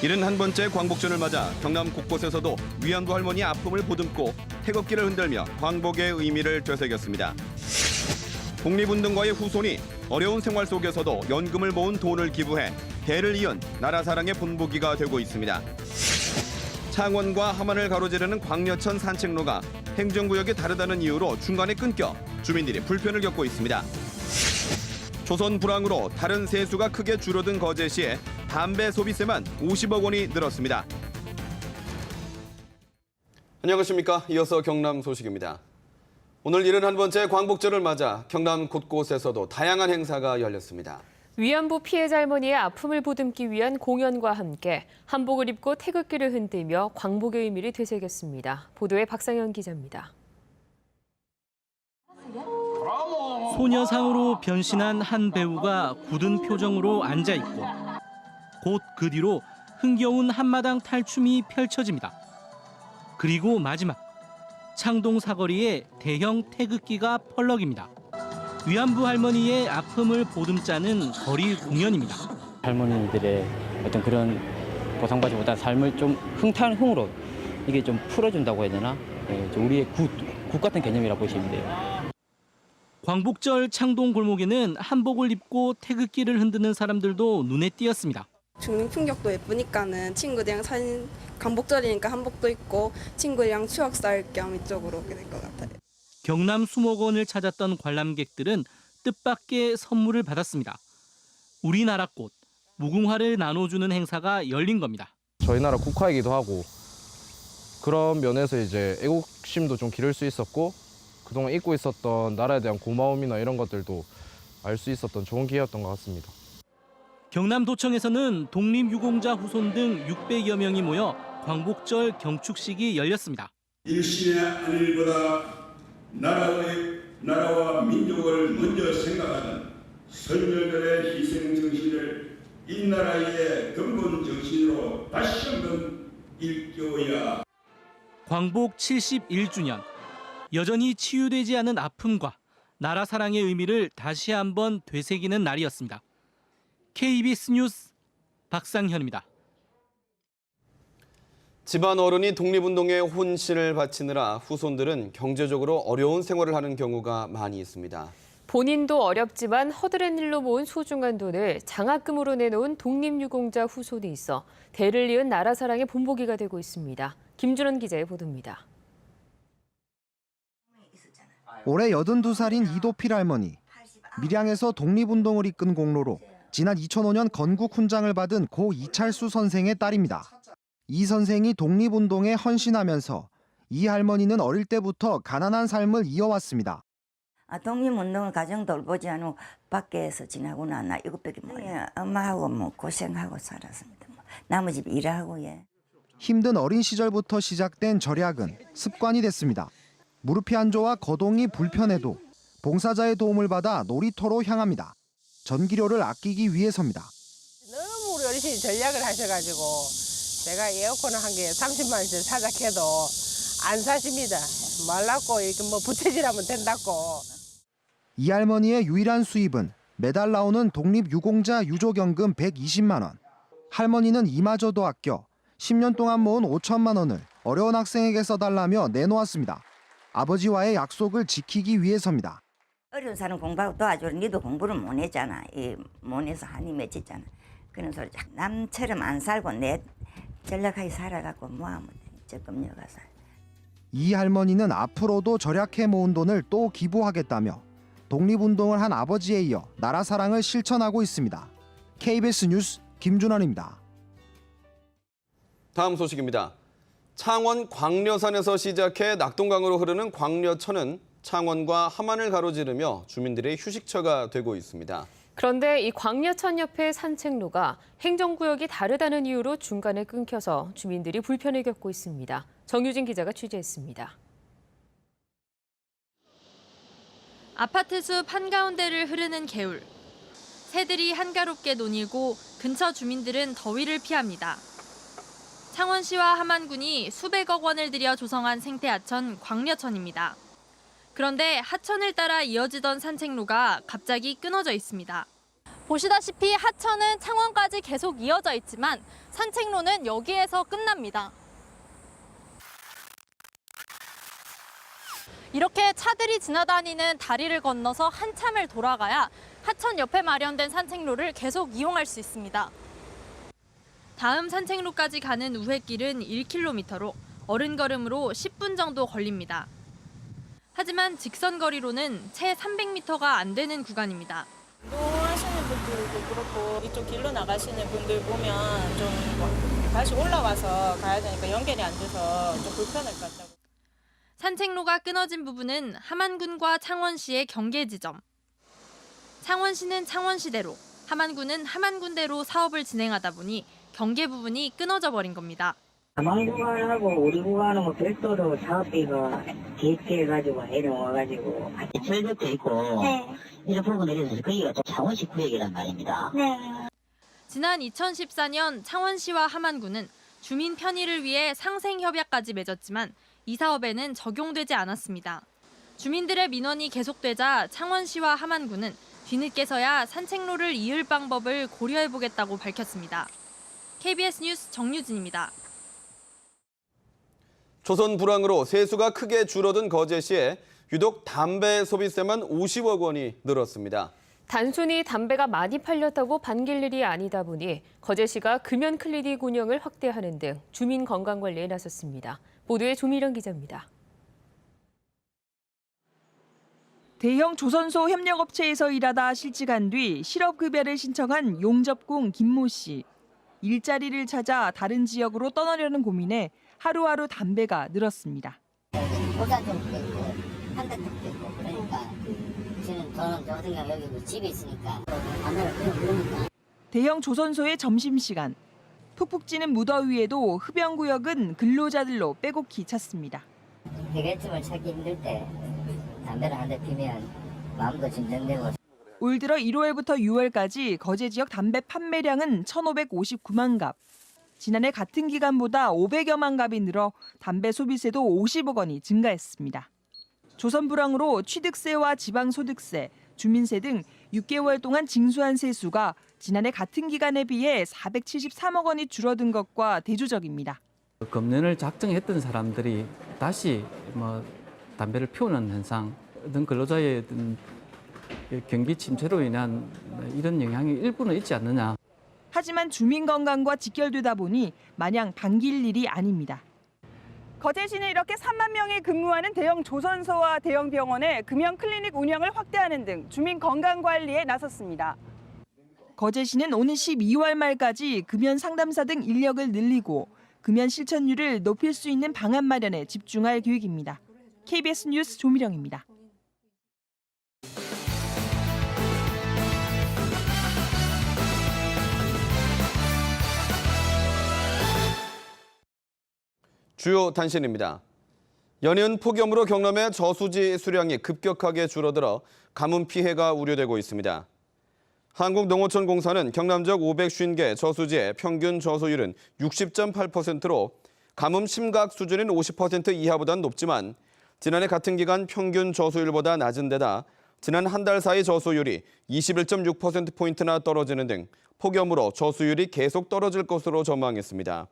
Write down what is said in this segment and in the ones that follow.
71번째 광복절을 맞아 경남 곳곳에서도 위안부 할머니의 아픔을 보듬고 태극기를 흔들며 광복의 의미를 되새겼습니다. 독립운동가의 후손이 어려운 생활 속에서도 연금을 모은 돈을 기부해 대를 이은 나라 사랑의 본보기가 되고 있습니다. 창원과 함안을 가로지르는 광려천 산책로가 행정구역이 다르다는 이유로 중간에 끊겨 주민들이 불편을 겪고 있습니다. 조선 불황으로 다른 세수가 크게 줄어든 거제시에 담배 소비세만 50억 원이 늘었습니다. 안녕하십니까. 이어서 경남 소식입니다. 오늘 71번째 광복절을 맞아 경남 곳곳에서도 다양한 행사가 열렸습니다. 위안부 피해자 할머니의 아픔을 보듬기 위한 공연과 함께 한복을 입고 태극기를 흔들며 광복의 의미를 되새겼습니다. 보도에 박상현 기자입니다. 소녀상으로 변신한 한 배우가 굳은 표정으로 앉아있고 곧 그 뒤로 흥겨운 한마당 탈춤이 펼쳐집니다. 그리고 마지막, 창동 사거리에 대형 태극기가 펄럭입니다. 위안부 할머니의 아픔을 보듬자는 거리 공연입니다. 할머니들의 어떤 그런 보상받지 못한 삶을 좀 흥으로 이게 좀 풀어준다고 해야 되나? 우리의 굿 같은 개념이라고 보시면 돼요. 광복절 창동 골목에는 한복을 입고 태극기를 흔드는 사람들도 눈에 띄었습니다. 중릉 풍경도 예쁘니까는 친구들이랑 사진, 광복절이니까 한복도 입고 친구들이랑 추억 쌓을 겸 이쪽으로 오게 될 것 같아요. 경남 수목원을 찾았던 관람객들은 뜻밖의 선물을 받았습니다. 우리나라 꽃, 무궁화를 나눠주는 행사가 열린 겁니다. 저희 나라 국화이기도 하고 그런 면에서 이제 애국심도 좀 기를 수 있었고 그동안 잊고 있었던 나라에 대한 고마움이나 이런 것들도 알 수 있었던 좋은 기회였던 것 같습니다. 경남도청에서는 독립유공자 후손 등 600여 명이 모여 광복절 경축식이 열렸습니다. 일신의 안일보다 나라와 민족을 먼저 생각하는 선열들의 희생 정신을 이 나라의 근본 정신으로 다시 한번 일깨워야. 광복 71주년, 여전히 치유되지 않은 아픔과 나라 사랑의 의미를 다시 한번 되새기는 날이었습니다. KBS 뉴스 박상현입니다. 집안 어른이 독립운동에 혼신을 바치느라 후손들은 경제적으로 어려운 생활을 하는 경우가 많이 있습니다. 본인도 어렵지만 허드렛 일로 모은 소중한 돈을 장학금으로 내놓은 독립유공자 후손이 있어 대를 이은 나라 사랑의 본보기가 되고 있습니다. 김준원 기자의 보도입니다. 올해 82살인 이도필 할머니. 밀양에서 독립운동을 이끈 공로로 지난 2005년 건국 훈장을 받은 고 이찰수 선생의 딸입니다. 이 선생이 독립운동에 헌신하면서 이 할머니는 어릴 때부터 가난한 삶을 이어왔습니다. 독립운동을 가정 돌보지 않고 밖에서 지나고 나나 이것밖에 뭐예요. 엄마하고 뭐 고생하고 살았습니다. 남의 집 일하고 예. 힘든 어린 시절부터 시작된 절약은 습관이 됐습니다. 무릎이 안 좋아 거동이 불편해도 봉사자의 도움을 받아 놀이터로 향합니다. 전기료를 아끼기 위해서입니다. 너무 우리 어르신이 전략을 하셔가지고 제가 에어컨을 한 개 30만 원짜리 사자 해도 안 사십니다. 말랐고 이렇게 뭐 부채질하면 된다고. 이 할머니의 유일한 수입은 매달 나오는 독립유공자 유족연금 120만 원. 할머니는 이마저도 아껴 10년 동안 모은 5천만 원을 어려운 학생에게 써달라며 내놓았습니다. 아버지와의 약속을 지키기 위해서입니다. 어려운 사람 공부하고 도와주려 니도 공부를 못 했잖아. 못 해서 한이 맺혔잖아. 그런 소리 남처럼 안 살고 내 전략하게 살아갖고 뭐하면 조금 여가서. 이 할머니는 앞으로도 절약해 모은 돈을 또 기부하겠다며 독립운동을 한 아버지에 이어 나라 사랑을 실천하고 있습니다. KBS 뉴스 김준원입니다. 다음 소식입니다. 창원 광려산에서 시작해 낙동강으로 흐르는 광려천은 창원과 함안을 가로지르며 주민들의 휴식처가 되고 있습니다. 그런데 이 광려천 옆의 산책로가 행정구역이 다르다는 이유로 중간에 끊겨서 주민들이 불편을 겪고 있습니다. 정유진 기자가 취재했습니다. 아파트 숲 한가운데를 흐르는 개울. 새들이 한가롭게 논이고 근처 주민들은 더위를 피합니다. 창원시와 함안군이 수백억 원을 들여 조성한 생태하천 광려천입니다. 그런데 하천을 따라 이어지던 산책로가 갑자기 끊어져 있습니다. 보시다시피 하천은 창원까지 계속 이어져 있지만 산책로는 여기에서 끝납니다. 이렇게 차들이 지나다니는 다리를 건너서 한참을 돌아가야 하천 옆에 마련된 산책로를 계속 이용할 수 있습니다. 다음 산책로까지 가는 우회길은 1km로 어른 걸음으로 10분 정도 걸립니다. 하지만 직선 거리로는 채 300m가 안 되는 구간입니다. 운동하시는 분들도 그렇고 이쪽 길로 나가시는 분들 보면 좀 다시 올라와서 가야 되니까 연결이 안 돼서 좀 불편할 것 같다고. 산책로가 끊어진 부분은 함안군과 창원시의 경계 지점. 창원시는 창원시대로, 함안군은 함안군대로 사업을 진행하다 보니 경계 부분이 끊어져 버린 겁니다. 함안 구간하고 우리 구간은 별도로 사업비가 계획해가지고 내려와가지고 철벽도 있고 이런 부분에 대해서 거기가 또 창원시 구역이란 말입니다. 지난 2014년 창원시와 함안군은 주민 편의를 위해 상생협약까지 맺었지만 이 사업에는 적용되지 않았습니다. 주민들의 민원이 계속되자 창원시와 함안군은 뒤늦게서야 산책로를 이을 방법을 고려해보겠다고 밝혔습니다. KBS 뉴스 정유진입니다. 조선 불황으로 세수가 크게 줄어든 거제시에 유독 담배 소비세만 50억 원이 늘었습니다. 단순히 담배가 많이 팔렸다고 반길 일이 아니다 보니 거제시가 금연 클리닉 운영을 확대하는 등 주민 건강 관리에 나섰습니다. 보도에 조미령 기자입니다. 대형 조선소 협력업체에서 일하다 실직한 뒤 실업급여를 신청한 용접공 김모 씨. 일자리를 찾아 다른 지역으로 떠나려는 고민에 하루하루 담배가 늘었습니다. 보자점도 있고 한대턱도 있고 그러니까 저는 저는 저 같은 경우 여기 집에 있으니까 담배를 그냥 부르니까. 대형 조선소의 점심시간. 푹푹 찌는 무더위에도 흡연구역은 근로자들로 빼곡히 찼습니다. 대게집을 찾기 힘들 때 담배를 한 대 피면 마음도 진정되고. 올 들어 1월부터 6월까지 거제 지역 담배 판매량은 1,559만 갑. 지난해 같은 기간보다 500여만 갑이 늘어 담배 소비세도 50억 원이 증가했습니다. 조선 불황으로 취득세와 지방소득세, 주민세 등 6개월 동안 징수한 세수가 지난해 같은 기간에 비해 473억 원이 줄어든 것과 대조적입니다. 금년을 작정했던 사람들이 다시 담배를 피우는 현상, 어떤 근로자의 경기 침체로 인한 이런 영향이 일부는 있지 않느냐. 하지만 주민 건강과 직결되다 보니 마냥 반길 일이 아닙니다. 거제시는 이렇게 3만 명이 근무하는 대형 조선소와 대형 병원에 금연 클리닉 운영을 확대하는 등 주민 건강 관리에 나섰습니다. 거제시는 오는 12월 말까지 금연 상담사 등 인력을 늘리고 금연 실천율을 높일 수 있는 방안 마련에 집중할 계획입니다. KBS 뉴스 조미령입니다. 주요 단신입니다. 연이은 폭염으로 경남의 저수지 수량이 급격하게 줄어들어 가뭄 피해가 우려되고 있습니다. 한국농어촌공사는 경남 지역 550개 저수지의 평균 저소율은 60.8%로 가뭄 심각 수준인 50% 이하보다는 높지만 지난해 같은 기간 평균 저소율보다 낮은 데다 지난 한 달 사이 저소율이 21.6%포인트나 떨어지는 등 폭염으로 저수율이 계속 떨어질 것으로 전망했습니다.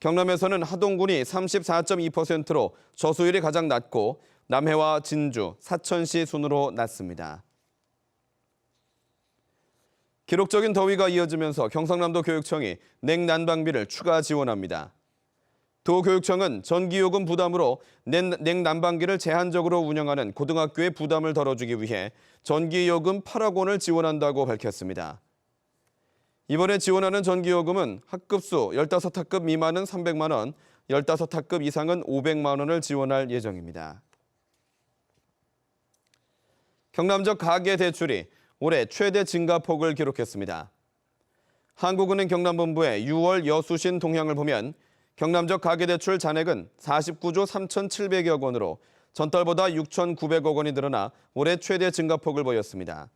경남에서는 하동군이 34.2%로 저수율이 가장 낮고 남해와 진주, 사천시 순으로 낮습니다. 기록적인 더위가 이어지면서 경상남도 교육청이 냉난방비를 추가 지원합니다. 도교육청은 전기요금 부담으로 냉난방기를 제한적으로 운영하는 고등학교의 부담을 덜어주기 위해 전기요금 8억 원을 지원한다고 밝혔습니다. 이번에 지원하는 전기요금은 학급수 15학급 미만은 300만 원, 15학급 이상은 500만 원을 지원할 예정입니다. 경남적 가계 대출이 올해 최대 증가폭을 기록했습니다. 한국은행 경남본부의 6월 여수신 동향을 보면 경남적 가계대출 잔액은 49조 3,700여 원으로 전달보다 6,900억 원이 늘어나 올해 최대 증가폭을 보였습니다.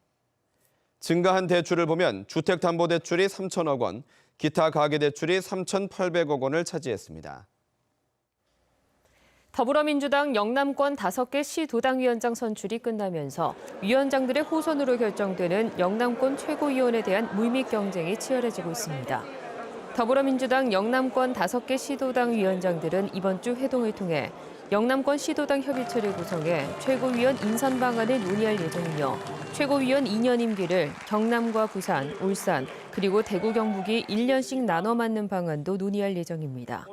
증가한 대출을 보면 주택담보대출이 3,000억 원, 기타 가계대출이 3,800억 원을 차지했습니다. 더불어민주당 영남권 5개 시도당위원장 선출이 끝나면서 위원장들의 호선으로 결정되는 영남권 최고위원에 대한 물밑 경쟁이 치열해지고 있습니다. 더불어민주당 영남권 5개 시도당 위원장들은 이번 주 회동을 통해 영남권 시도당 협의체를 구성해 최고위원 인선 방안을 논의할 예정이며 최고위원 2년 임기를 경남과 부산, 울산, 그리고 대구, 경북이 1년씩 나눠 맡는 방안도 논의할 예정입니다.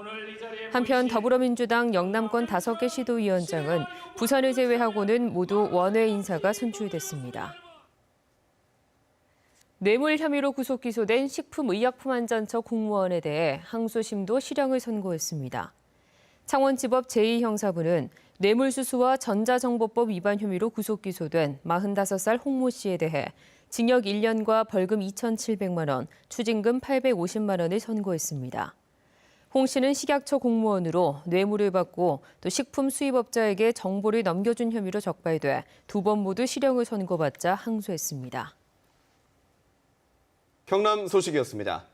한편 더불어민주당 영남권 5개 시도위원장은 부산을 제외하고는 모두 원외 인사가 선출됐습니다. 뇌물 혐의로 구속 기소된 식품의약품안전처 공무원에 대해 항소심도 실형을 선고했습니다. 창원지법 제2형사부는 뇌물수수와 전자정보법 위반 혐의로 구속 기소된 45살 홍모 씨에 대해 징역 1년과 벌금 2,700만 원, 추징금 850만 원을 선고했습니다. 홍 씨는 식약처 공무원으로 뇌물을 받고 또 식품 수입업자에게 정보를 넘겨준 혐의로 적발돼 2번 모두 실형을 선고받자 항소했습니다. 경남 소식이었습니다.